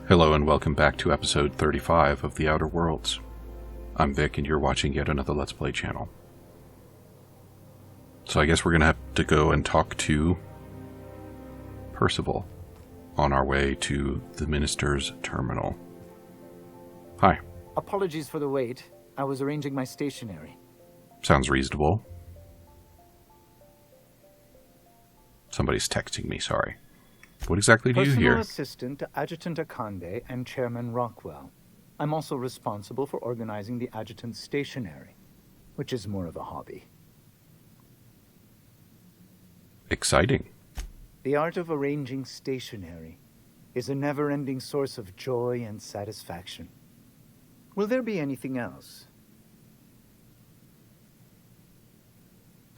Hello and welcome back to episode 35 of The Outer Worlds. I'm Vic and you're watching yet another Let's Play channel. So I guess we're going to have to go and talk to Percival on our way to the Minister's Terminal. Hi. Apologies for the wait. I was arranging my stationery. Sounds reasonable. Somebody's texting me, sorry. What exactly do you hear? Personal assistant to Adjutant Akande and Chairman Rockwell. I'm also responsible for organizing the adjutant's stationery, which is more of a hobby. Exciting. The art of arranging stationery is a never-ending source of joy and satisfaction. Will there be anything else?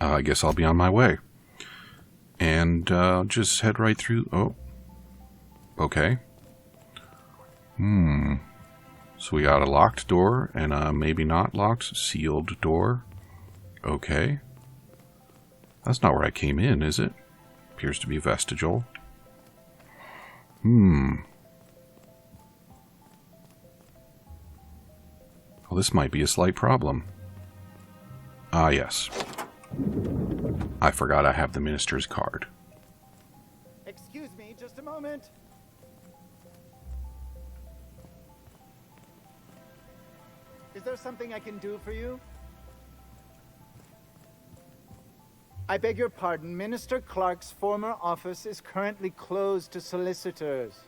I guess I'll be on my way. And just head right through. Oh. Okay. So we got a locked door and a maybe not locked, sealed door. Okay. That's not where I came in, is it? Appears to be vestigial. Well, this might be a slight problem. Ah, yes. I forgot I have the minister's card. Excuse me, just a moment. Is there something I can do for you? I beg your pardon. Minister Clark's former office is currently closed to solicitors.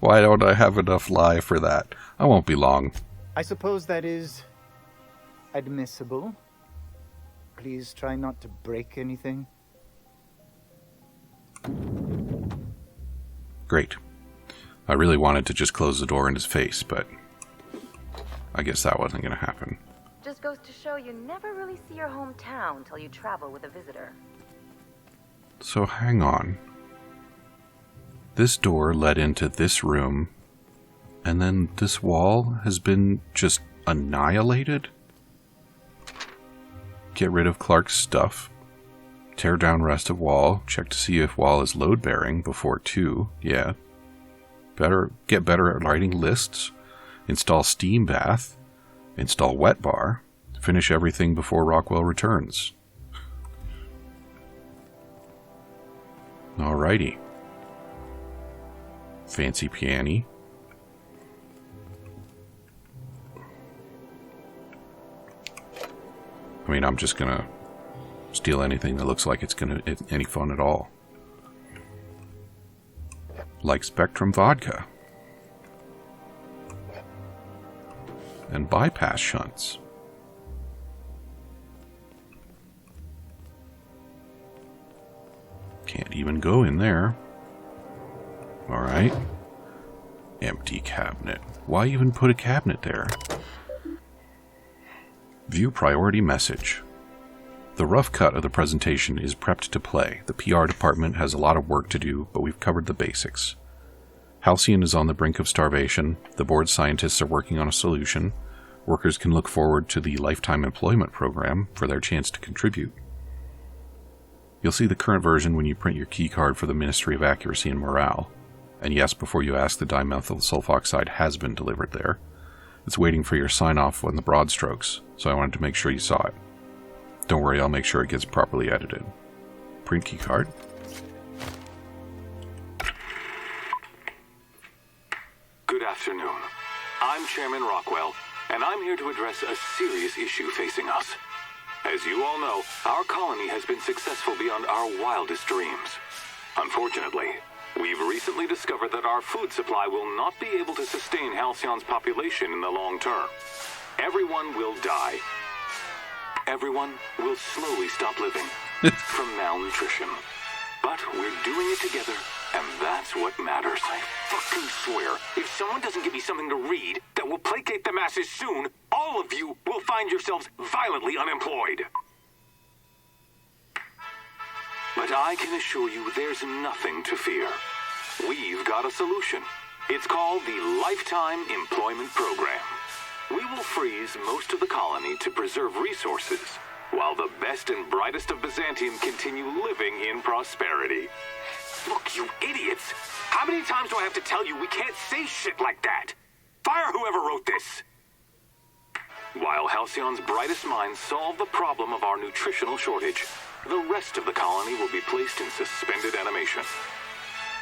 Why don't I have enough lie for that? I won't be long. I suppose that is admissible. Please try not to break anything. Great. I really wanted to just close the door in his face, but I guess that wasn't going to happen. Just goes to show you never really see your hometown till you travel with a visitor. So hang on. This door led into this room, and then this wall has been just annihilated? Get rid of Clark's stuff. Tear down rest of wall. Check to see if wall is load-bearing before 2. Yeah. Get better at writing lists. Install steam bath. Install wet bar. Finish everything before Rockwell returns. Alrighty. Fancy piano. I mean, I'm just gonna steal anything that looks like it's any fun at all. Like Spectrum vodka. And bypass shunts. Can't even go in there. Alright. Empty cabinet. Why even put a cabinet there? View priority message. The rough cut of the presentation is prepped to play. The PR department has a lot of work to do, but we've covered the basics. Halcyon is on the brink of starvation. The board scientists are working on a solution. Workers can look forward to the Lifetime Employment Program for their chance to contribute. You'll see the current version when you print your key card for the Ministry of Accuracy and Morale. And yes, before you ask, the dimethyl sulfoxide has been delivered there. It's waiting for your sign-off on the broad strokes, so I wanted to make sure you saw it. Don't worry, I'll make sure it gets properly edited. Print key card. Good afternoon. I'm Chairman Rockwell, and I'm here to address a serious issue facing us. As you all know, our colony has been successful beyond our wildest dreams. Unfortunately, we've recently discovered that our food supply will not be able to sustain Halcyon's population in the long term. Everyone will die. Everyone will slowly stop living from malnutrition. But we're doing it together, and that's what matters. I fucking swear, if someone doesn't give me something to read that will placate the masses soon, all of you will find yourselves violently unemployed. But I can assure you there's nothing to fear. We've got a solution. It's called the Lifetime Employment Program. We will freeze most of the colony to preserve resources, while the best and brightest of Byzantium continue living in and prosperity. Look, you idiots! How many times do I have to tell you we can't say shit like that? Fire whoever wrote this! While Halcyon's brightest minds solve the problem of our nutritional shortage, the rest of the colony will be placed in suspended animation.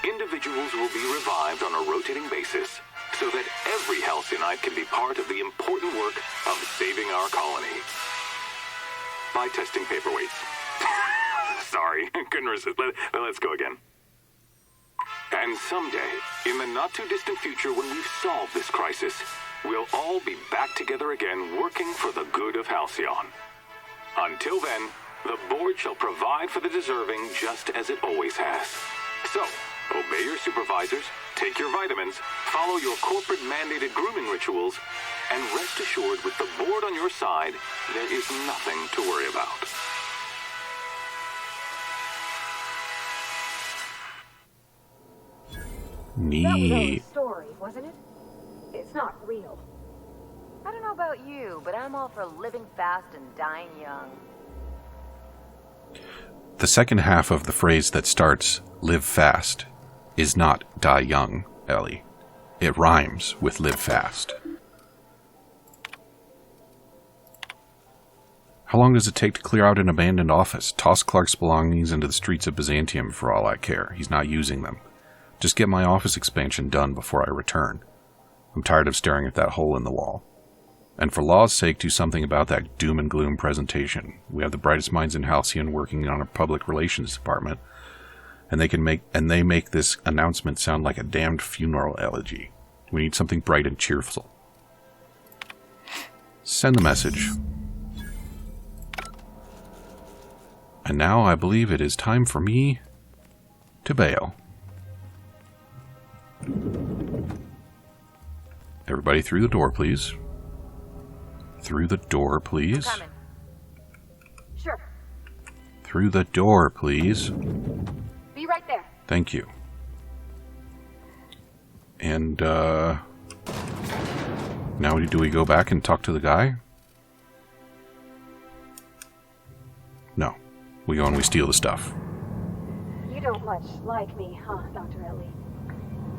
Individuals will be revived on a rotating basis, so that every Halcyonite can be part of the important work of saving our colony. By testing paperweights. Sorry, couldn't resist. Let's go again. And someday, in the not-too-distant future when we've solved this crisis, we'll all be back together again working for the good of Halcyon. Until then, the board shall provide for the deserving just as it always has. So, obey your supervisors, take your vitamins, follow your corporate-mandated grooming rituals, and rest assured with the board on your side, there is nothing to worry about. That was only a Neat. story, wasn't it? It's not real. I don't know about you, but I'm all for living fast and dying young. The second half of the phrase that starts, live fast, is not die young, Ellie. It rhymes with live fast. How long does it take to clear out an abandoned office? Toss Clark's belongings into the streets of Byzantium for all I care. He's not using them. Just get my office expansion done before I return. I'm tired of staring at that hole in the wall. And for law's sake, do something about that doom and gloom presentation. We have the brightest minds in Halcyon working on a public relations department, and they make this announcement sound like a damned funeral elegy. We need something bright and cheerful. Send the message. And now I believe it is time for me to bail. Everybody through the door, please. Through the door, please. Coming. Sure. Through the door, please. Be right there. Thank you. And, now do we go back and talk to the guy? No. We go and we steal the stuff. You don't much like me, huh, Dr. Ellie?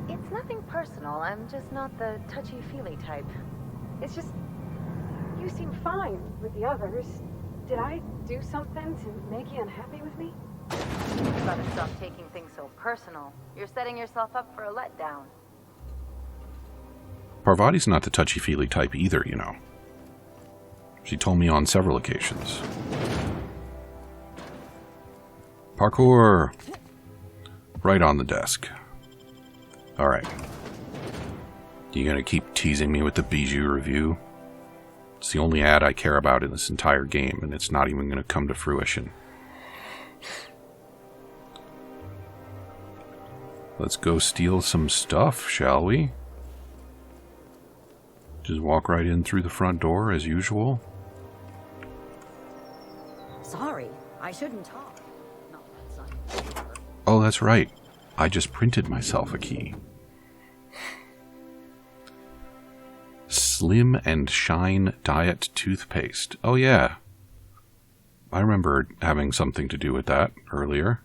It's nothing personal. I'm just not the touchy-feely type. It's just... you seem fine with the others. Did I do something to make you unhappy with me? You gotta stop taking things so personal. You're setting yourself up for a letdown. Parvati's not the touchy-feely type either, you know. She told me on several occasions. Parkour! Right on the desk. Alright. You gonna keep teasing me with the Bijou review? It's the only ad I care about in this entire game, and it's not even gonna come to fruition. Let's go steal some stuff, shall we? Just walk right in through the front door as usual. Sorry, I shouldn't talk. No, that's not. Oh, that's right. I just printed myself a key. Slim and Shine Diet Toothpaste. Oh, yeah. I remember having something to do with that earlier.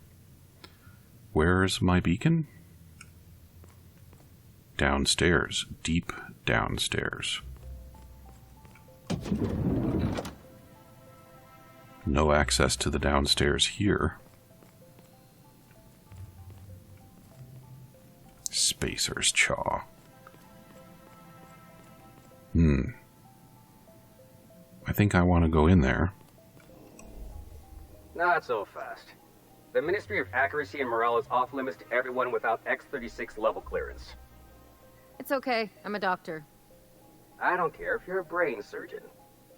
Where's my beacon? Downstairs. Deep downstairs. No access to the downstairs here. Spacer's Chaw. I think I want to go in there. Not so fast. The Ministry of Accuracy and Morale is off limits to everyone without X-36 level clearance. It's okay. I'm a doctor. I don't care if you're a brain surgeon.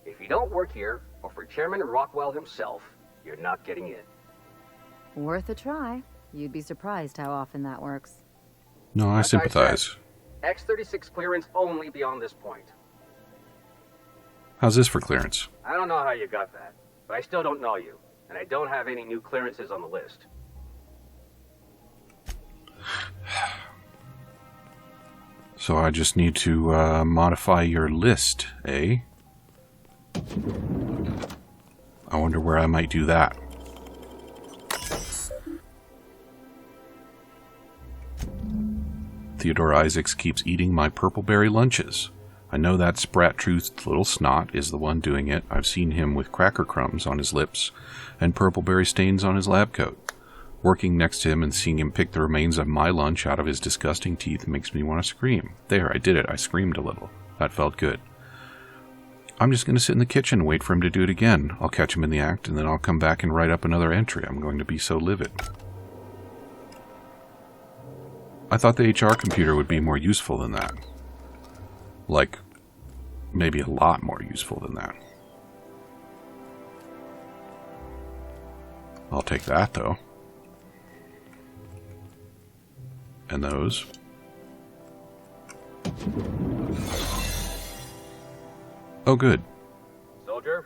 If you don't work here, or for Chairman Rockwell himself, you're not getting in. Worth a try. You'd be surprised how often that works. No, I Like sympathize. I said, X-36 clearance only beyond this point. How's this for clearance? I don't know how you got that, but I still don't know you, and I don't have any new clearances on the list. So I just need to modify your list, eh? I wonder where I might do that. Theodore Isaacs keeps eating my purpleberry lunches. I know that sprat-toothed little snot is the one doing it. I've seen him with cracker crumbs on his lips and purpleberry stains on his lab coat. Working next to him and seeing him pick the remains of my lunch out of his disgusting teeth makes me want to scream. There, I did it. I screamed a little. That felt good. I'm just going to sit in the kitchen and wait for him to do it again. I'll catch him in the act, and then I'll come back and write up another entry. I'm going to be so livid. I thought the HR computer would be more useful than that. Like, maybe a lot more useful than that. I'll take that, though. And those. Oh, good. Soldier?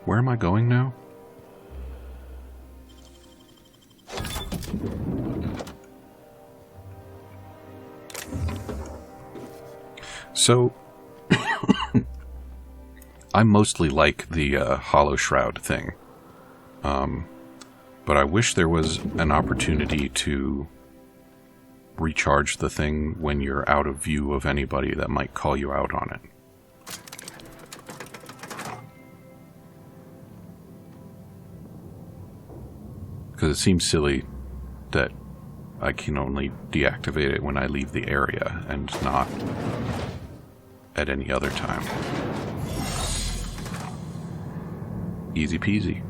Where am I going now? So, I mostly like the hollow shroud thing. But I wish there was an opportunity to recharge the thing when you're out of view of anybody that might call you out on it. Because it seems silly that I can only deactivate it when I leave the area and not at any other time. Easy peasy.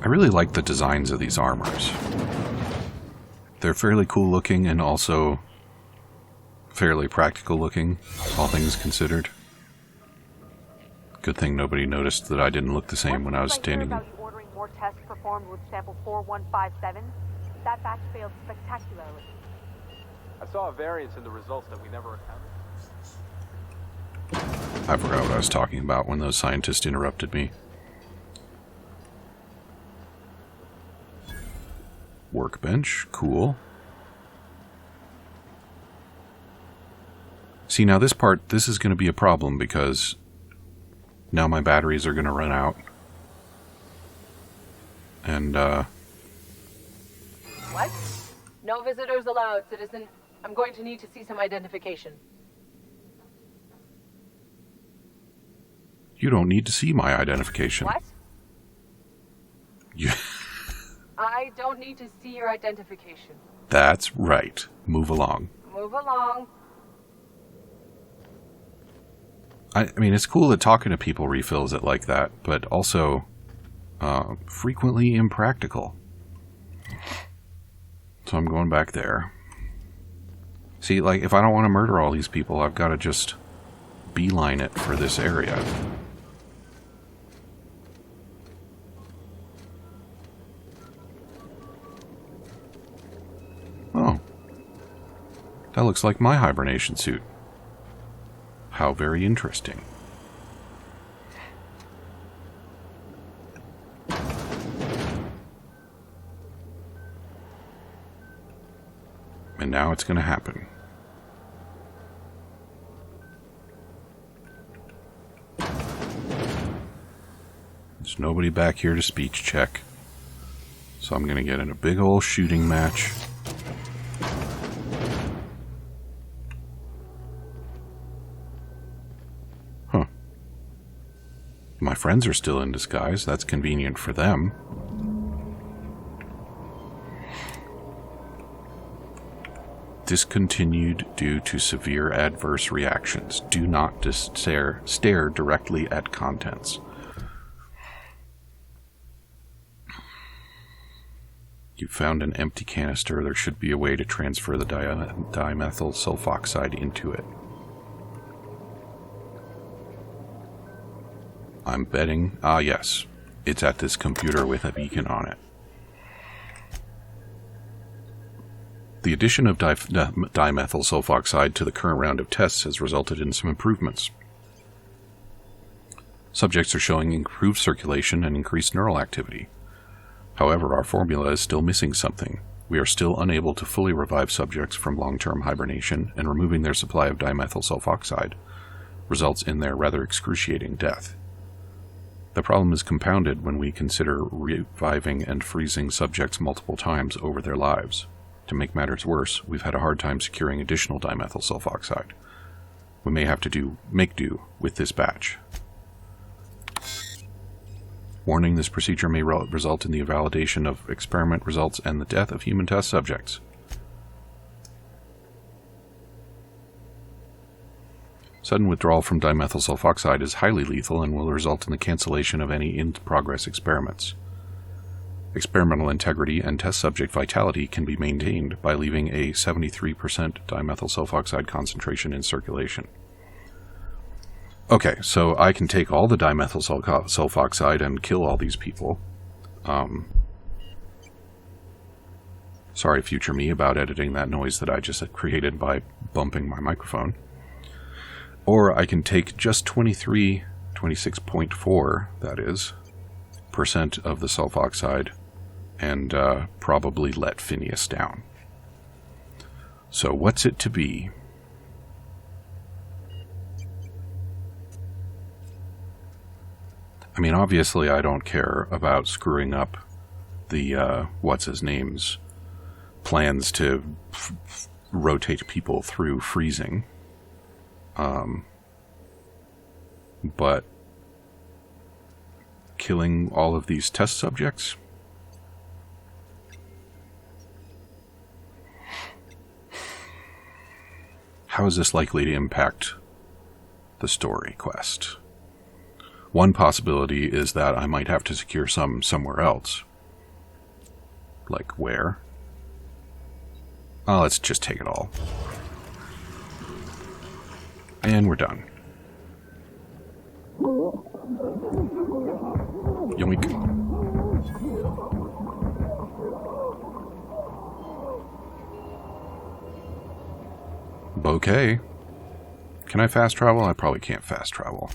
I really like the designs of these armors. They're fairly cool looking and also fairly practical looking, all things considered. Good thing nobody noticed that I didn't look the same when I was standing. About you ordering more tests performed with sample 4157? That batch failed spectacularly. I saw a variance in the results that we never encountered. I forgot what I was talking about when those scientists interrupted me. Workbench, cool. See, now this is going to be a problem because now my batteries are going to run out. And, What? No visitors allowed, citizen. I'm going to need to see some identification. You don't need to see my identification. What? You... I don't need to see your identification. That's right. Move along. Move along. I mean, it's cool that talking to people refills it like that, but also frequently impractical. So I'm going back there. See, like, if I don't want to murder all these people, I've got to just beeline it for this area. Oh. That looks like my hibernation suit. How very interesting. And now it's going to happen. There's nobody back here to speech check. So I'm going to get in a big old shooting match. Huh. My friends are still in disguise. That's convenient for them. Discontinued due to severe adverse reactions. Do not stare directly at contents. You found an empty canister. There should be a way to transfer the dimethyl sulfoxide into it. I'm betting... Ah, yes. It's at this computer with a beacon on it. The addition of dimethyl sulfoxide to the current round of tests has resulted in some improvements. Subjects are showing improved circulation and increased neural activity. However, our formula is still missing something. We are still unable to fully revive subjects from long-term hibernation and removing their supply of dimethyl sulfoxide results in their rather excruciating death. The problem is compounded when we consider reviving and freezing subjects multiple times over their lives. To make matters worse, we've had a hard time securing additional dimethyl sulfoxide. We may have to make do with this batch. Warning, this procedure may result in the invalidation of experiment results and the death of human test subjects. Sudden withdrawal from dimethyl sulfoxide is highly lethal and will result in the cancellation of any in-progress experiments. Experimental integrity and test subject vitality can be maintained by leaving a 73% dimethyl sulfoxide concentration in circulation. Okay, so I can take all the dimethyl sulfoxide and kill all these people. Sorry, future me, about editing that noise that I just created by bumping my microphone. Or I can take just 26.4, that is, % of the sulfoxide and probably let Phineas down. So what's it to be? I mean, obviously I don't care about screwing up the, what's-his-name's plans to rotate people through freezing. But killing all of these test subjects? How is this likely to impact the story quest? One possibility is that I might have to secure some somewhere else. Like where? Oh, let's just take it all. And we're done. Yoink. Bouquet. Can I fast travel? I probably can't fast travel.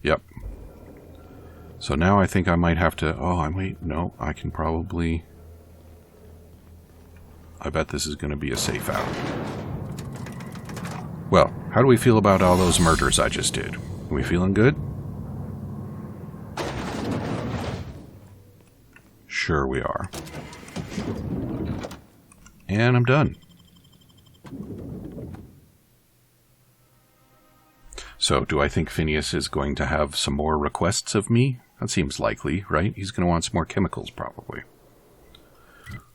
Yep. So now I think I might have to... Oh, wait, no, I can probably... I bet this is going to be a safe out. Well, how do we feel about all those murders I just did? Are we feeling good? Sure we are. And I'm done. So, do I think Phineas is going to have some more requests of me? That seems likely, right? He's going to want some more chemicals, probably.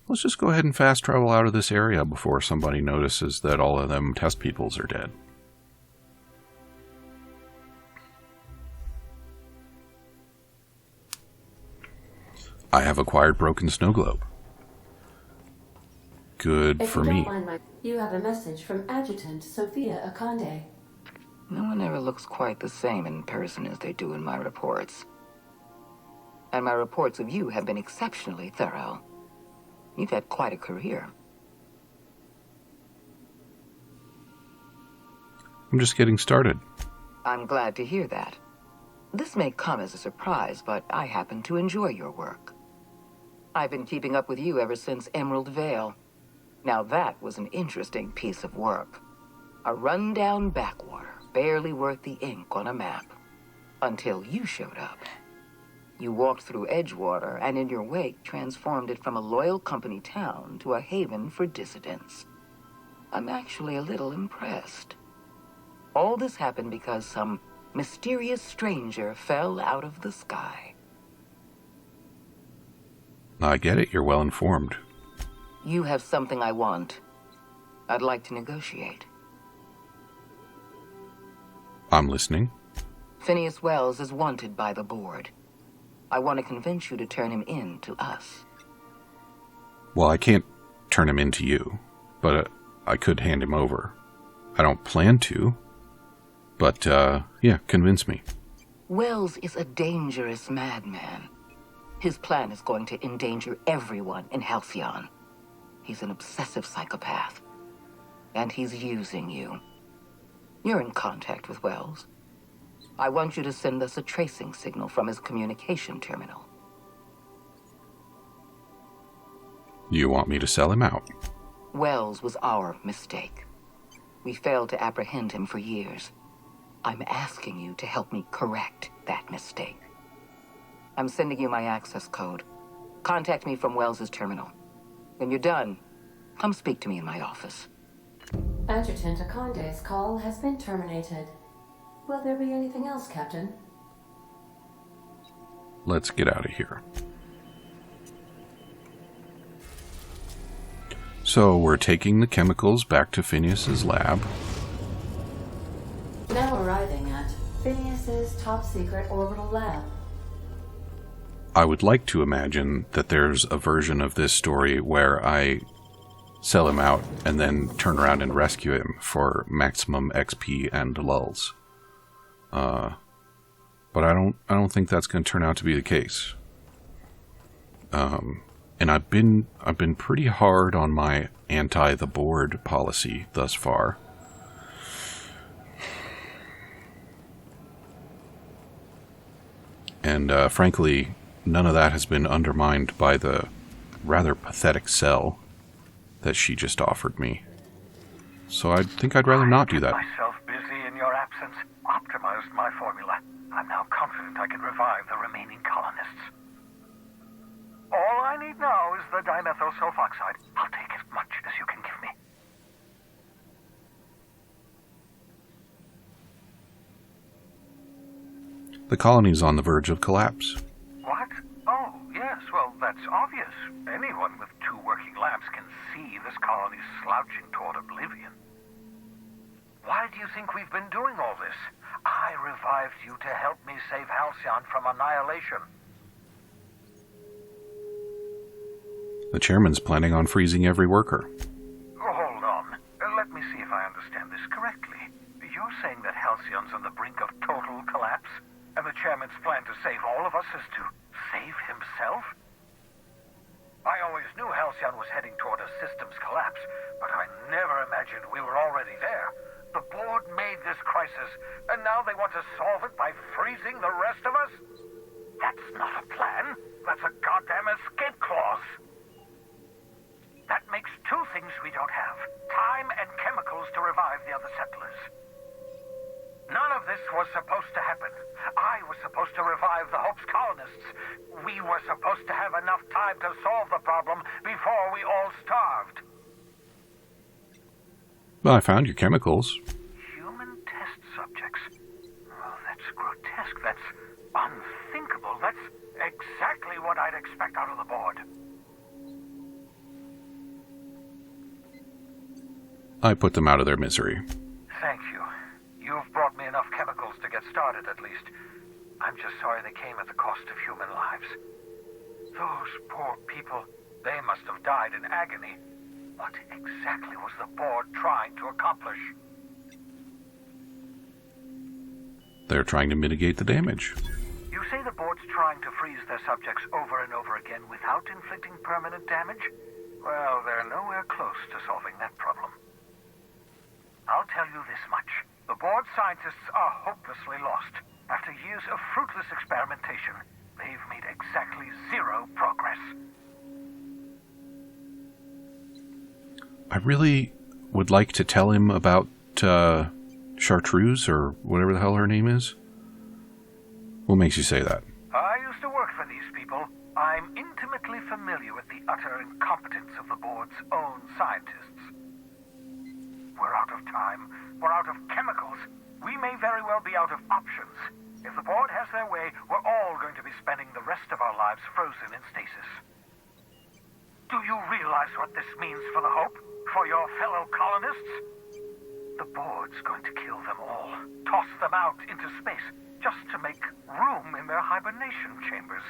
Let's just go ahead and fast travel out of this area before somebody notices that all of them test peoples are dead. I have acquired broken snow globe. Good for me. You have a message from Adjutant Sophia Akande. No one ever looks quite the same in person as they do in my reports. And my reports of you have been exceptionally thorough. You've had quite a career. I'm just getting started. I'm glad to hear that. This may come as a surprise, but I happen to enjoy your work. I've been keeping up with you ever since Emerald Vale. Now that was an interesting piece of work. A rundown backwater, barely worth the ink on a map. Until you showed up. You walked through Edgewater and in your wake transformed it from a loyal company town to a haven for dissidents. I'm actually a little impressed. All this happened because some mysterious stranger fell out of the sky. I get it, you're well informed. You have something I want. I'd like to negotiate. I'm listening. Phineas Wells is wanted by the board. I want to convince you to turn him in to us. Well, I can't turn him into you, but I could hand him over. I don't plan to, but, yeah, convince me. Wells is a dangerous madman. His plan is going to endanger everyone in Halcyon. He's an obsessive psychopath, and he's using you. You're in contact with Wells. I want you to send us a tracing signal from his communication terminal. You want me to sell him out? Wells was our mistake. We failed to apprehend him for years. I'm asking you to help me correct that mistake. I'm sending you my access code. Contact me from Wells's terminal. When you're done, come speak to me in my office. Adjutant Akande's call has been terminated. Will there be anything else, Captain? Let's get out of here. So we're taking the chemicals back to Phineas's lab. Now arriving at Phineas's top-secret orbital lab. I would like to imagine that there's a version of this story where I sell him out and then turn around and rescue him for maximum XP and lulls. But I don't think that's going to turn out to be the case. And I've been pretty hard on my anti the board policy thus far. And frankly, none of that has been undermined by the rather pathetic sell that she just offered me. So I think I'd rather not do that. Myself busy in your absence, optimized my formula. I'm now confident I can revive the remaining colonists. All I need now is the dimethyl sulfoxide. I'll take as much as you can give me. The colony's on the verge of collapse. What? Oh, yes, well, that's obvious. Anyone with 2 working labs can see this colony's slouching toward oblivion. Why do you think we've been doing all this? I revived you to help me save Halcyon from annihilation. The chairman's planning on freezing every worker. Hold on. Let me see if I understand this correctly. You're saying that Halcyon's on the brink of total collapse? And the chairman's plan to save all of us is to save himself? I always knew Halcyon was heading toward a systems collapse, but I never imagined we were already there. The board made this crisis, and now they want to solve it by freezing the rest of us? That's not a plan. That's a goddamn escape clause. That makes 2 things we don't have. Time and chemicals to revive the other settlers. None of this was supposed to happen. I was supposed to revive the Hope's colonists. We were supposed to have enough time to solve the problem before we all starved. Well, I found your chemicals. Human test subjects. Oh, that's grotesque. That's unthinkable. That's exactly what I'd expect out of the board. I put them out of their misery. Thank you. You've brought me enough chemicals to get started, at least. I'm just sorry they came at the cost of human lives. Those poor people, they must have died in agony. What exactly was the board trying to accomplish? They're trying to mitigate the damage. You say the board's trying to freeze their subjects over and over again without inflicting permanent damage? Well, they're nowhere close to solving that problem. I'll tell you this much. The board scientists are hopelessly lost. After years of fruitless experimentation, they've made exactly 0 progress. I really would like to tell him about Chartreuse, or whatever the hell her name is. What makes you say that? I used to work for these people. I'm intimately familiar with the utter incompetence of the board's own scientists. We're out of time. We're out of chemicals. We may very well be out of options. If the board has their way, we're all going to be spending the rest of our lives frozen in stasis. Do you realize what this means for the Hope? For your fellow colonists? The board's going to kill them all. Toss them out into space, just to make room in their hibernation chambers.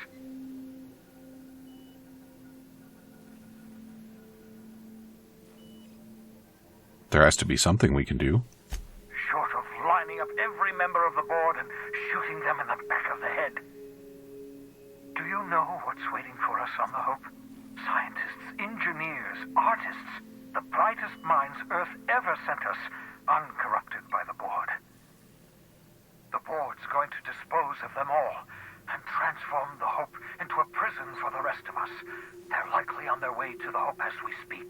There has to be something we can do. Short of lining up every member of the board and shooting them in the back of the head. Do you know what's waiting for us on the Hope? Scientists, engineers, artists, the brightest minds Earth ever sent us, uncorrupted by the board. The board's going to dispose of them all and transform the Hope into a prison for the rest of us. They're likely on their way to the Hope as we speak.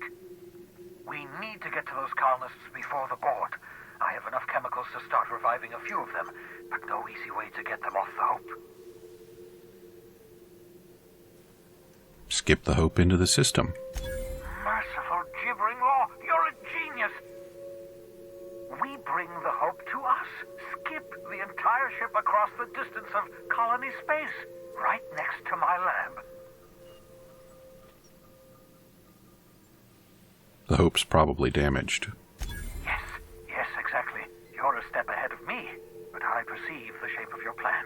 We need to get to those colonists before the board. I have enough chemicals to start reviving a few of them, but no easy way to get them off the Hope. Skip the Hope into the system. Merciful gibbering law, you're a genius! We bring the Hope to us. Skip the entire ship across the distance of colony space, right next to my lab. The Hope's probably damaged. Yes, exactly. You're a step ahead of me, but I perceive the shape of your plan.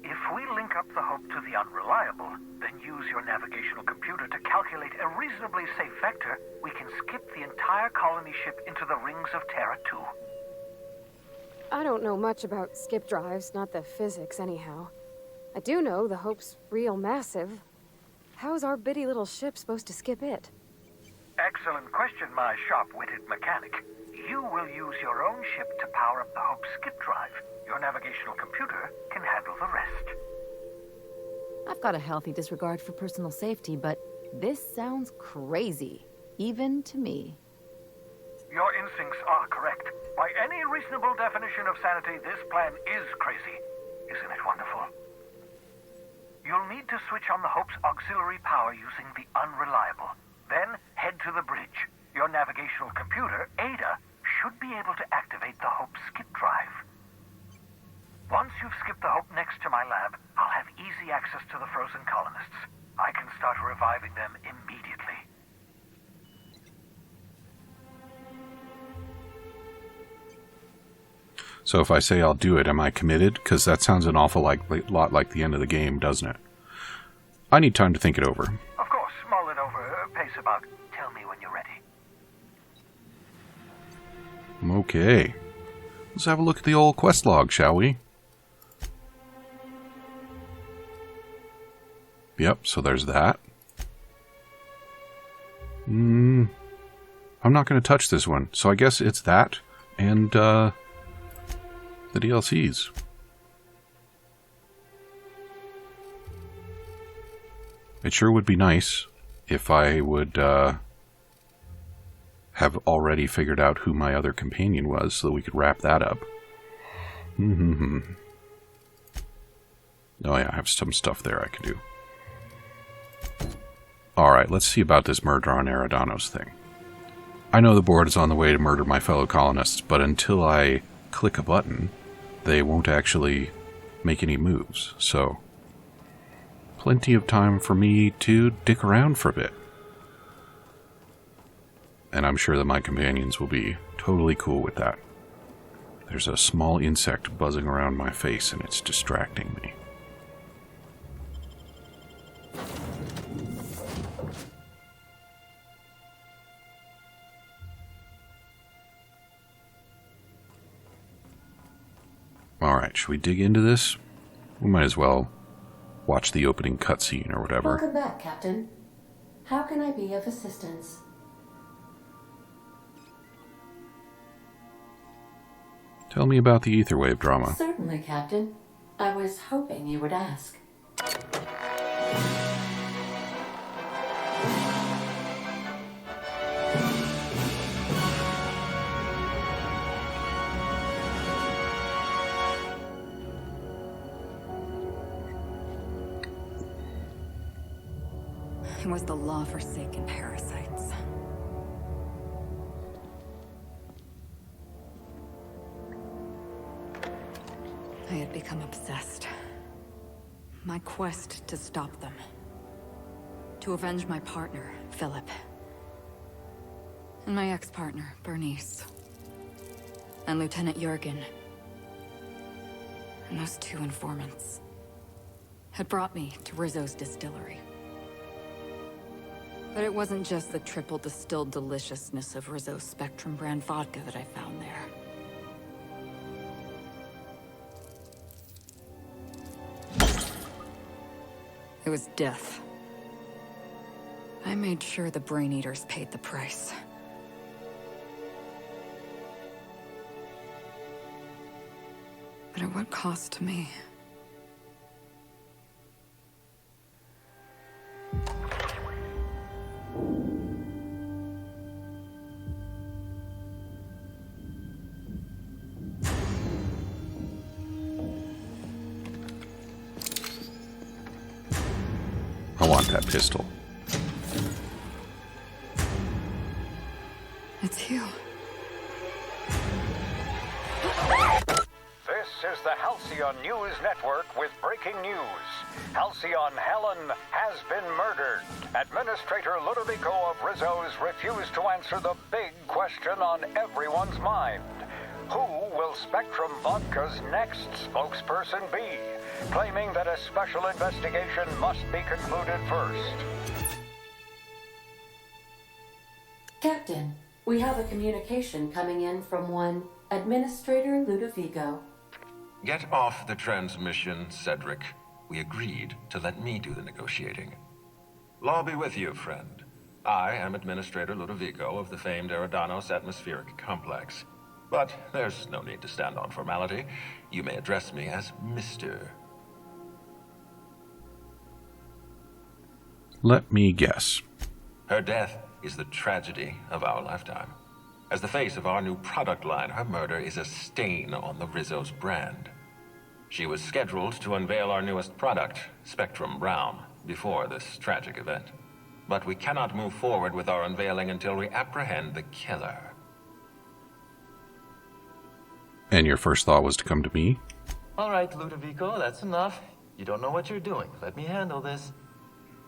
If we link up the Hope to the Unreliable, then use your navigational computer to calculate a reasonably safe vector, we can skip the entire colony ship into the rings of Terra 2. I don't know much about skip drives, not the physics anyhow. I do know the Hope's real massive. How's our bitty little ship supposed to skip it? Excellent question, my sharp-witted mechanic. You will use your own ship to power up the Hope's skip drive. Your navigational computer can handle the rest. I've got a healthy disregard for personal safety, but this sounds crazy, even to me. Your instincts are correct. By any reasonable definition of sanity, this plan is crazy. Isn't it wonderful? You'll need to switch on the Hope's auxiliary power using the Unreliable. Then head to the bridge. Your navigational computer, Ada, should be able to activate the Hope's skip drive. Once you've skipped the Hope next to my lab, I'll have easy access to the frozen colonists. I can start reviving them immediately. So if I say I'll do it, am I committed? Because that sounds an awful lot like the end of the game, doesn't it? I need time to think it over. Of course, mull it over, pace about. Tell me when you're ready. Okay. Let's have a look at the old quest log, shall we? Yep, so there's that. I'm not going to touch this one, so I guess it's that and the DLCs. It sure would be nice if I would have already figured out who my other companion was so that we could wrap that up. Oh yeah, I have some stuff there I can do. Alright, let's see about this murder on Eridanos thing. I know the board is on the way to murder my fellow colonists, but until I click a button, they won't actually make any moves, so plenty of time for me to dick around for a bit. And I'm sure that my companions will be totally cool with that. There's a small insect buzzing around my face and it's distracting me. Alright, should we dig into this? We might as well watch the opening cutscene or whatever. Welcome back, Captain. How can I be of assistance? Tell me about the ether wave drama. Certainly, Captain. I was hoping you would ask. It was the law-forsaken parasites. I had become obsessed. My quest to stop them. To avenge my partner, Philip. And my ex-partner, Bernice. And Lieutenant Jurgen. And those two informants had brought me to Rizzo's distillery. But it wasn't just the triple distilled deliciousness of Rizzo's Spectrum brand vodka that I found there. It was death. I made sure the Brain Eaters paid the price. But at what cost to me? I want that pistol. It's you. This is the Halcyon News Network with breaking news. Halcyon Helen has been murdered. Administrator Ludovico of Rizzo's refused to answer the big question on everyone's mind. Who will Spectrum Vodka's next spokesperson be? Claiming that a special investigation must be concluded first. Captain, we have a communication coming in from one Administrator Ludovico. Get off the transmission, Cedric. We agreed to let me do the negotiating. Law be with you, friend. I am Administrator Ludovico of the famed Eridanos Atmospheric Complex. But there's no need to stand on formality. You may address me as Mr. Let me guess. Her death is the tragedy of our lifetime. As the face of our new product line, her murder is a stain on the Rizzo's brand. She was scheduled to unveil our newest product, Spectrum Brown, before this tragic event. But we cannot move forward with our unveiling until we apprehend the killer. And your first thought was to come to me? All right, Ludovico, that's enough. You don't know what you're doing. Let me handle this.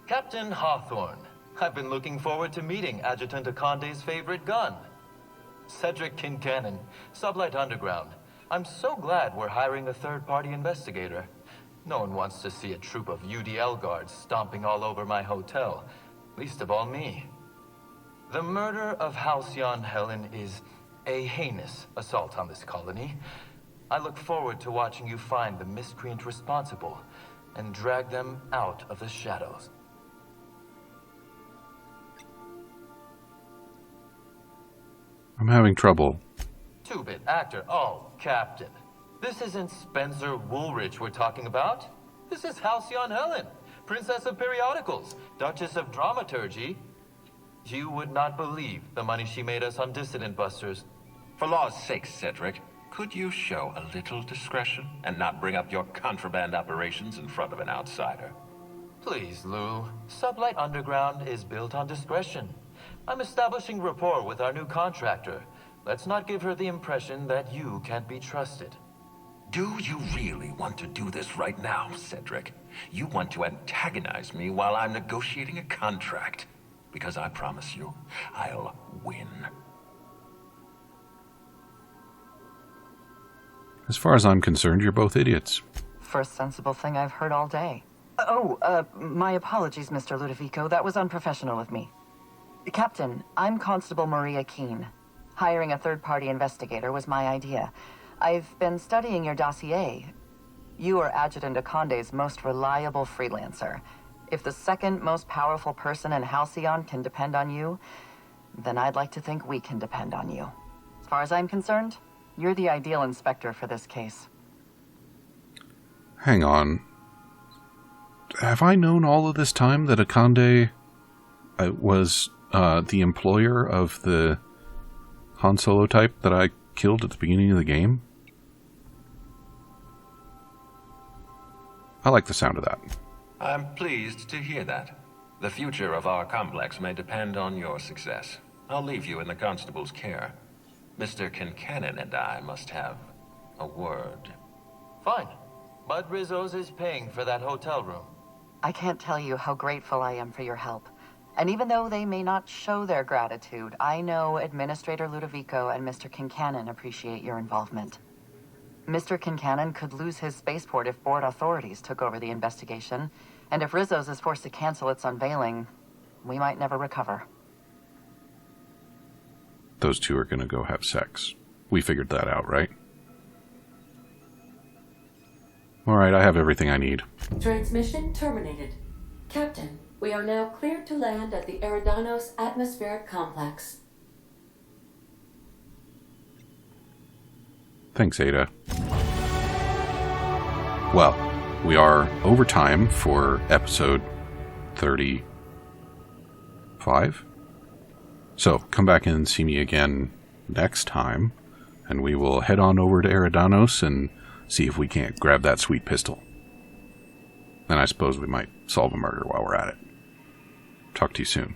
Captain Hawthorne, I've been looking forward to meeting Adjutant Akonde's favorite gun. Cedric Kincannon, Sublight Underground. I'm so glad we're hiring a third-party investigator. No one wants to see a troop of UDL guards stomping all over my hotel, least of all me. The murder of Halcyon Helen is a heinous assault on this colony. I look forward to watching you find the miscreant responsible and drag them out of the shadows. I'm having trouble. Two-bit actor. Oh, Captain. This isn't Spencer Woolrich we're talking about. This is Halcyon Helen, Princess of Periodicals, Duchess of Dramaturgy. You would not believe the money she made us on Dissident Busters. For law's sake, Cedric, could you show a little discretion and not bring up your contraband operations in front of an outsider? Please, Lou. Sublight Underground is built on discretion. I'm establishing rapport with our new contractor. Let's not give her the impression that you can't be trusted. Do you really want to do this right now, Cedric? You want to antagonize me while I'm negotiating a contract. Because I promise you, I'll win. As far as I'm concerned, you're both idiots. First sensible thing I've heard all day. My apologies, Mr. Ludovico. That was unprofessional of me. Captain, I'm Constable Maria Keene. Hiring a third-party investigator was my idea. I've been studying your dossier. You are Adjutant Akonde's most reliable freelancer. If the second most powerful person in Halcyon can depend on you, then I'd like to think we can depend on you. As far as I'm concerned, you're the ideal inspector for this case. Hang on. Have I known all of this time that Akonde was the employer of the Han Solo type that I killed at the beginning of the game? I like the sound of that. I'm pleased to hear that. The future of our complex may depend on your success. I'll leave you in the constable's care. Mr. Kincannon and I must have a word. Fine. Bud Rizzo's is paying for that hotel room. I can't tell you how grateful I am for your help. And even though they may not show their gratitude, I know Administrator Ludovico and Mr. Kincannon appreciate your involvement. Mr. Kincannon could lose his spaceport if board authorities took over the investigation, and if Rizzo's is forced to cancel its unveiling, we might never recover. Those two are going to go have sex. We figured that out, right? Alright, I have everything I need. Transmission terminated. Captain, we are now cleared to land at the Eridanos Atmospheric Complex. Thanks, Ada. Well, we are over time for episode 35. So, come back and see me again next time, and we will head on over to Eridanos and see if we can't grab that sweet pistol. And I suppose we might solve a murder while we're at it. Talk to you soon.